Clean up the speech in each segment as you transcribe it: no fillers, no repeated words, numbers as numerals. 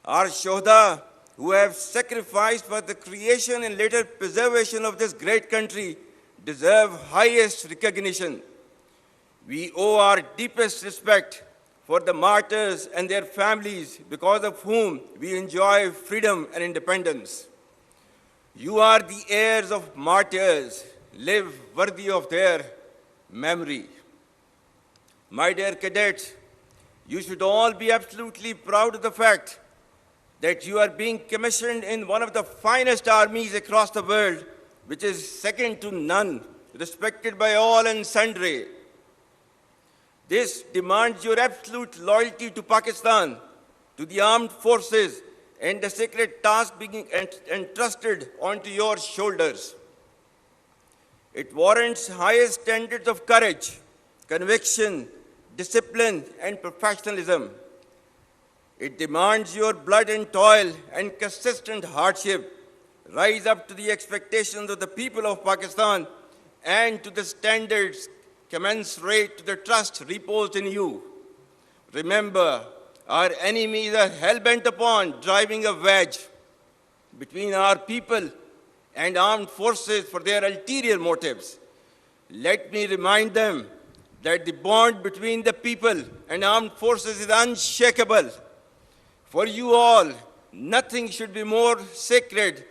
Our Shohda, who have sacrificed for the creation and later preservation of this great country, deserve highest recognition. We owe our deepest respect for the martyrs and their families, because of whom we enjoy freedom and independence. You are the heirs of martyrs. Live worthy of their memory. My dear cadets, you should all be absolutely proud of the fact that you are being commissioned in one of the finest armies across the world, which is second to none, respected by all and sundry. This demands your absolute loyalty to Pakistan, to the armed forces, and the sacred task being entrusted onto your shoulders. It warrants highest standards of courage, conviction, discipline, and professionalism. It demands your blood and toil and consistent hardship rise up to the expectations of the people of Pakistan and to the standards commensurate to the trust reposed in you. Remember, our enemies are hell-bent upon driving a wedge between our people and armed forces for their ulterior motives. Let me remind them that the bond between the people and armed forces is unshakable. For you all, nothing should be more sacred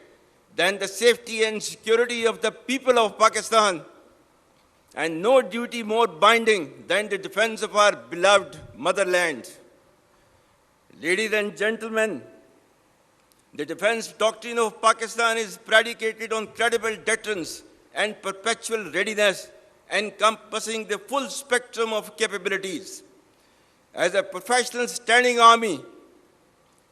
than the safety and security of the people of Pakistan, and no duty more binding than the defense of our beloved motherland. Ladies and gentlemen, the defense doctrine of Pakistan is predicated on credible deterrence and perpetual readiness, encompassing the full spectrum of capabilities. As a professional standing army,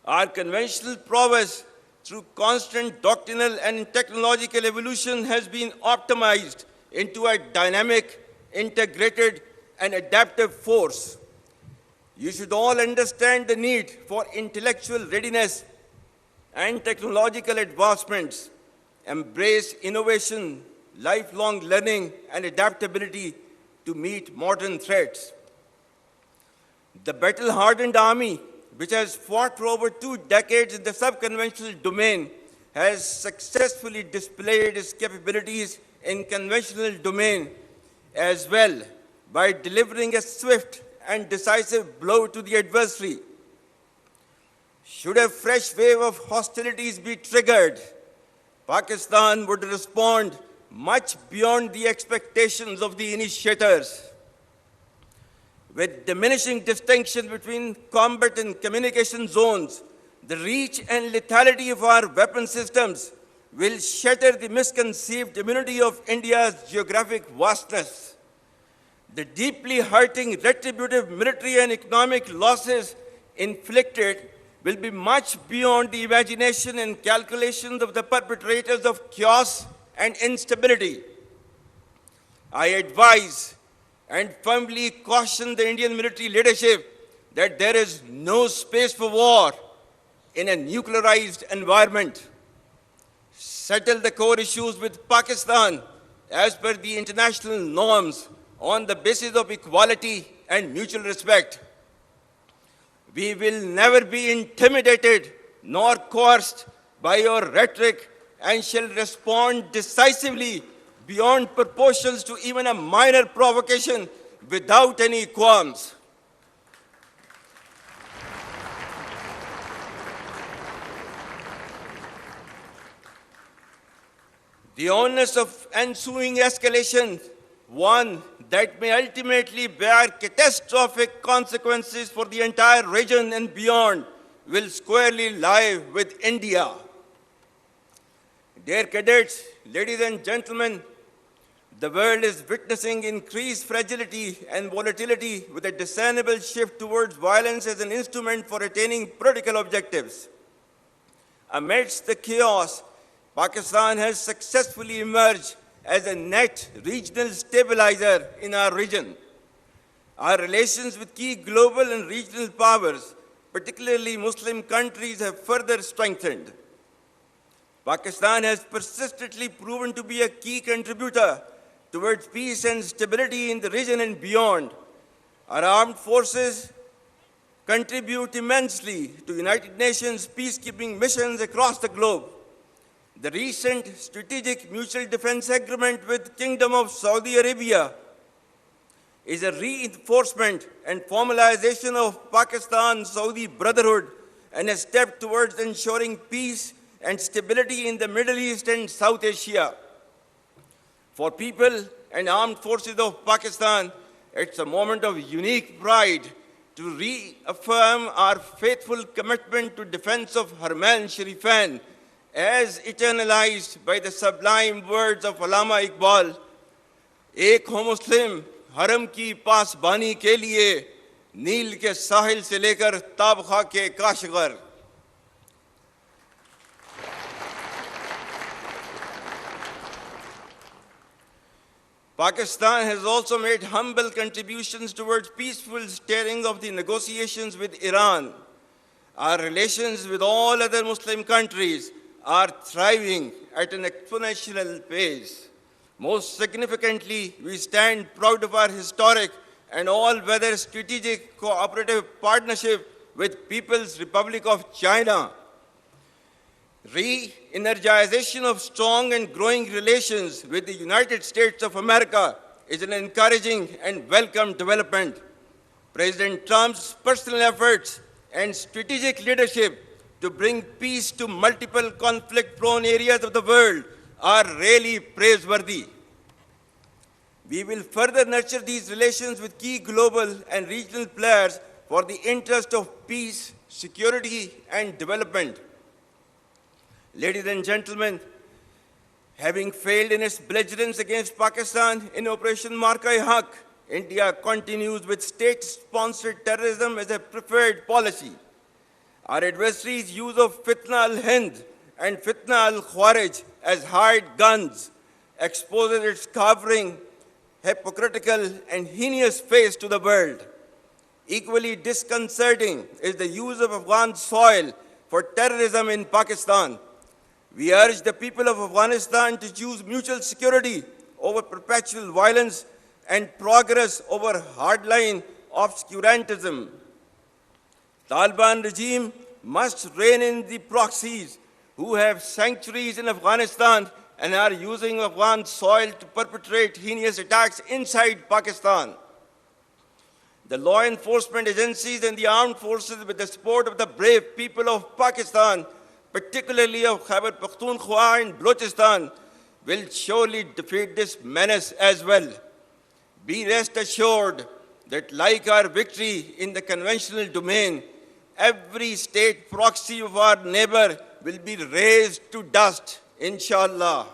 our conventional prowess through constant doctrinal and technological evolution has been optimized into a dynamic, integrated, and adaptive force. You should all understand the need for intellectual readiness and technological advancements, embrace innovation, lifelong learning, and adaptability to meet modern threats. The battle-hardened army, which has fought for over 2 decades in the sub-conventional domain, has successfully displayed its capabilities in conventional domain as well by delivering a swift and decisive blow to the adversary. Should a fresh wave of hostilities be triggered, Pakistan would respond much beyond the expectations of the initiators. With diminishing distinction between combat and communication zones, the reach and lethality of our weapon systems will shatter the misconceived immunity of India's geographic vastness. The deeply hurting retributive military and economic losses inflicted will be much beyond the imagination and calculations of the perpetrators of chaos and instability. I advise and firmly caution the Indian military leadership that there is no space for war in a nuclearized environment. Settle the core issues with Pakistan as per the international norms on the basis of equality and mutual respect. We will never be intimidated nor coerced by your rhetoric and shall respond decisively beyond proportions to even a minor provocation without any qualms. The onus of ensuing escalation, one that may ultimately bear catastrophic consequences for the entire region and beyond, will squarely lie with India. Dear cadets, ladies and gentlemen, the world is witnessing increased fragility and volatility with a discernible shift towards violence as an instrument for attaining political objectives. Amidst the chaos, Pakistan has successfully emerged as a net regional stabilizer in our region. Our relations with key global and regional powers, particularly Muslim countries, have further strengthened. Pakistan has persistently proven to be a key contributor towards peace and stability in the region and beyond. Our armed forces contribute immensely to United Nations peacekeeping missions across the globe. The recent strategic mutual defense agreement with Kingdom of Saudi Arabia is a reinforcement and formalization of Pakistan-Saudi brotherhood and a step towards ensuring peace and stability in the Middle East and South Asia. For people and armed forces of Pakistan, it's a moment of unique pride to reaffirm our faithful commitment to defense of Haramain Sharifan as eternalized by the sublime words of Allama Iqbal, "Ek ho Muslim, हरम की पासबानी के लिए नील के साहिल से लेकर ताबखा के Kashgar." Pakistan has also made humble contributions towards peaceful steering of the negotiations with Iran. Our relations with all other Muslim countries are thriving at an exponential pace. Most significantly, we stand proud of our historic and all-weather strategic cooperative partnership with People's Republic of China. Re-energization of strong and growing relations with the United States of America is an encouraging and welcome development. President Trump's personal efforts and strategic leadership to bring peace to multiple conflict-prone areas of the world are really praiseworthy. We will further nurture these relations with key global and regional players for the interest of peace, security, and development. Ladies and gentlemen, having failed in its belligerence against Pakistan in Operation Marka-e-Haq, India continues with state-sponsored terrorism as a preferred policy. Our adversaries' use of Fitna al-Hind and Fitna al-Khawarij as hired guns exposes its cowering, hypocritical, and heinous face to the world. Equally disconcerting is the use of Afghan soil for terrorism in Pakistan. We urge the people of Afghanistan to choose mutual security over perpetual violence and progress over hardline obscurantism. Taliban regime must rein in the proxies who have sanctuaries in Afghanistan and are using Afghan soil to perpetrate heinous attacks inside Pakistan. The law enforcement agencies and the armed forces, with the support of the brave people of Pakistan, particularly of Khyber Pakhtunkhwa and Balochistan, will surely defeat this menace as well. Be rest assured that, like our victory in the conventional domain, every state proxy of our neighbor will be razed to dust, inshallah.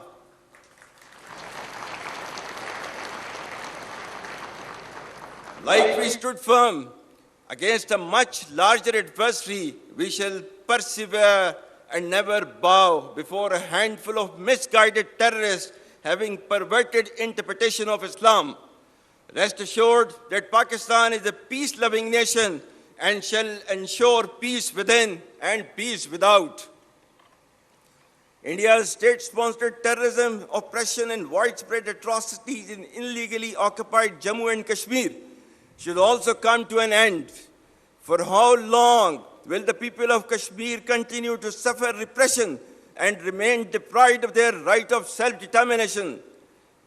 Like we stood firm against a much larger adversary, we shall persevere and never bow before a handful of misguided terrorists having perverted interpretation of Islam. Rest assured that Pakistan is a peace-loving nation and shall ensure peace within and peace without. India's state-sponsored terrorism, oppression, and widespread atrocities in illegally occupied Jammu and Kashmir should also come to an end. For how long will the people of Kashmir continue to suffer repression and remain deprived of their right of self-determination?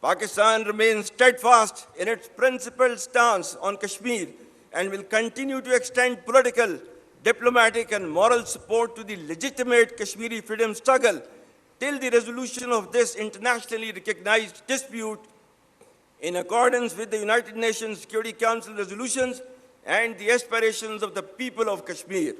Pakistan remains steadfast in its principled stance on Kashmir and will continue to extend political, diplomatic, and moral support to the legitimate Kashmiri freedom struggle till the resolution of this internationally recognized dispute in accordance with the United Nations Security Council resolutions and the aspirations of the people of Kashmir.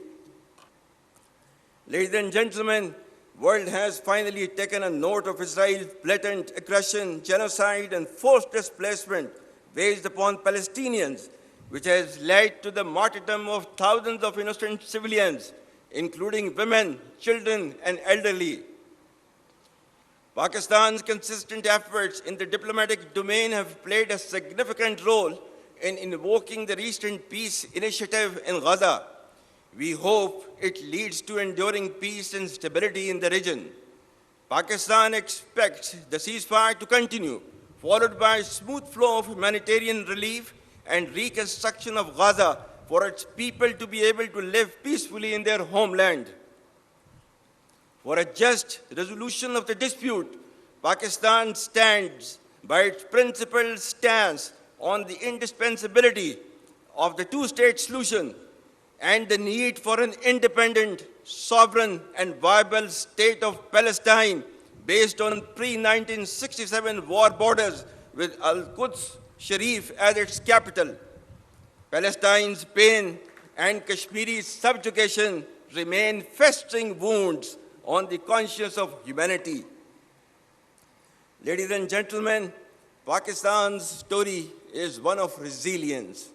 Ladies and gentlemen, the world has finally taken a note of Israel's blatant aggression, genocide, and forced displacement waged upon Palestinians, which has led to the martyrdom of thousands of innocent civilians, including women, children, and elderly. Pakistan's consistent efforts in the diplomatic domain have played a significant role in invoking the recent peace initiative in Gaza. We hope it leads to enduring peace and stability in the region. Pakistan expects the ceasefire to continue, followed by a smooth flow of humanitarian relief and reconstruction of Gaza for its people to be able to live peacefully in their homeland. For a just resolution of the dispute, Pakistan stands by its principled stance on the indispensability of the two-state solution and the need for an independent, sovereign, and viable state of Palestine based on pre-1967 war borders with Al-Quds Sharif as its capital. Palestine's pain and Kashmiri's subjugation remain festering wounds on the conscience of humanity. Ladies and gentlemen, Pakistan's story is one of resilience,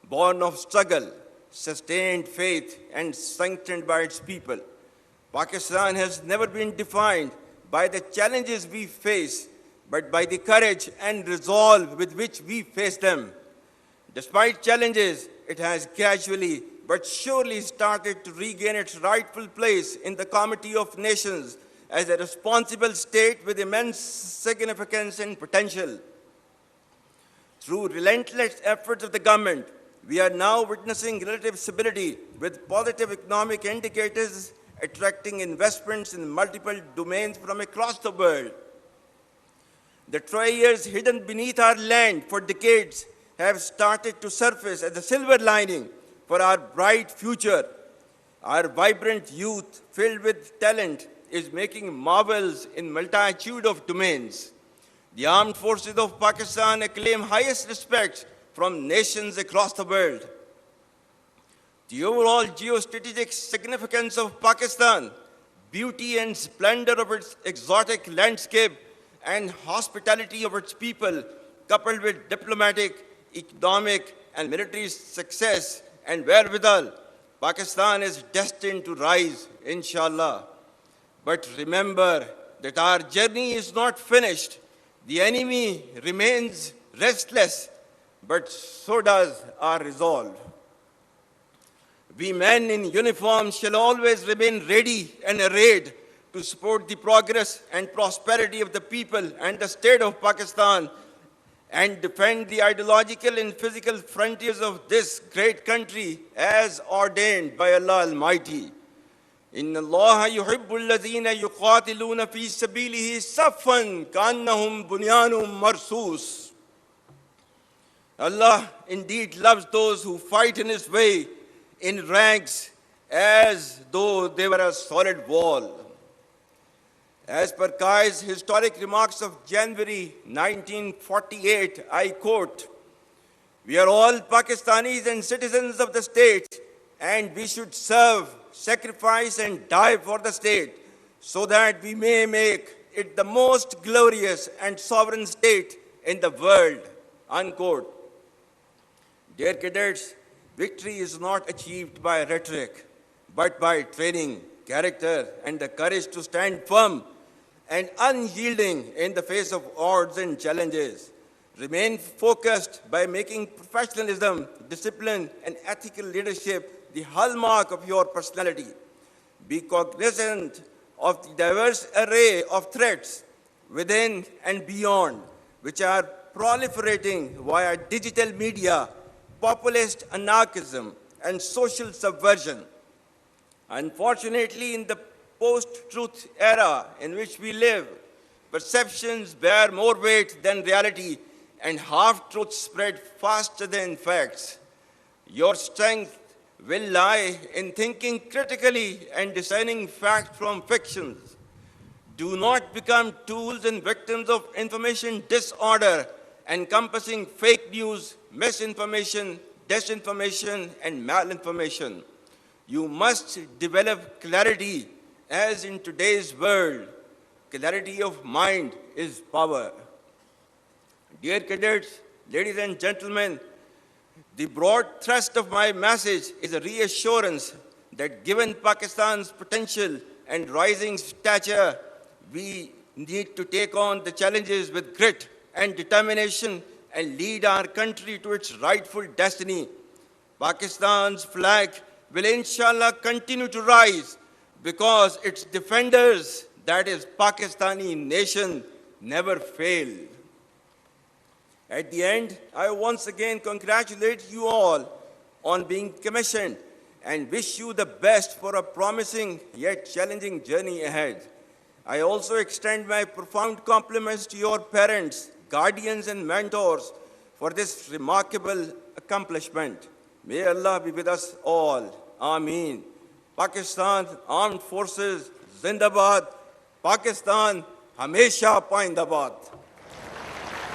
born of struggle, sustained faith, and sanctioned by its people. Pakistan has never been defined by the challenges we face, but by the courage and resolve with which we face them. Despite challenges, it has gradually but surely started to regain its rightful place in the Committee of Nations as a responsible state with immense significance and potential. Through relentless efforts of the government, we are now witnessing relative stability with positive economic indicators attracting investments in multiple domains from across the world. The treasures hidden beneath our land for decades have started to surface as a silver lining for our bright future. Our vibrant youth, filled with talent, is making marvels in multitude of domains. The armed forces of Pakistan acclaim highest respect from nations across the world. The overall geostrategic significance of Pakistan, beauty and splendor of its exotic landscape, and hospitality of its people, coupled with diplomatic, economic, and military success and wherewithal, Pakistan is destined to rise, inshallah. But remember that our journey is not finished. The enemy remains restless, but so does our resolve. We men in uniform shall always remain ready and arrayed to support the progress and prosperity of the people and the state of Pakistan and defend the ideological and physical frontiers of this great country as ordained by Allah Almighty. إن الله يحب الذين يقاتلون في سبيله صفا كأنهم بنيان مرصوص. Allah indeed loves those who fight in His way in ranks as though they were a solid wall. As per Kai's historic remarks of January 1948, I quote, "We are all Pakistanis and citizens of the state, and we should serve, sacrifice, and die for the state, so that we may make it the most glorious and sovereign state in the world." Unquote. Dear cadets, victory is not achieved by rhetoric, but by training, character, and the courage to stand firm and unyielding in the face of odds and challenges. Remain focused by making professionalism, discipline, and ethical leadership the hallmark of your personality. Be cognizant of the diverse array of threats within and beyond, which are proliferating via digital media, populist anarchism, and social subversion. Unfortunately, in the post-truth era in which we live, perceptions bear more weight than reality, and half-truths spread faster than facts. Your strength will lie in thinking critically and discerning fact from fictions. Do not become tools and victims of information disorder, encompassing fake news, misinformation, disinformation, and malinformation. You must develop clarity, as in today's world, clarity of mind is power. Dear cadets, ladies and gentlemen, the broad thrust of my message is a reassurance that given Pakistan's potential and rising stature, we need to take on the challenges with grit and determination and lead our country to its rightful destiny. Pakistan's flag will inshallah continue to rise because its defenders, that is Pakistani nation, never fail. At the end, I once again congratulate you all on being commissioned and wish you the best for a promising yet challenging journey ahead. I also extend my profound compliments to your parents, guardians, and mentors for this remarkable accomplishment. May Allah be with us all. Ameen. Pakistan Armed Forces, Zindabad. Pakistan, Hamesha Paindabad.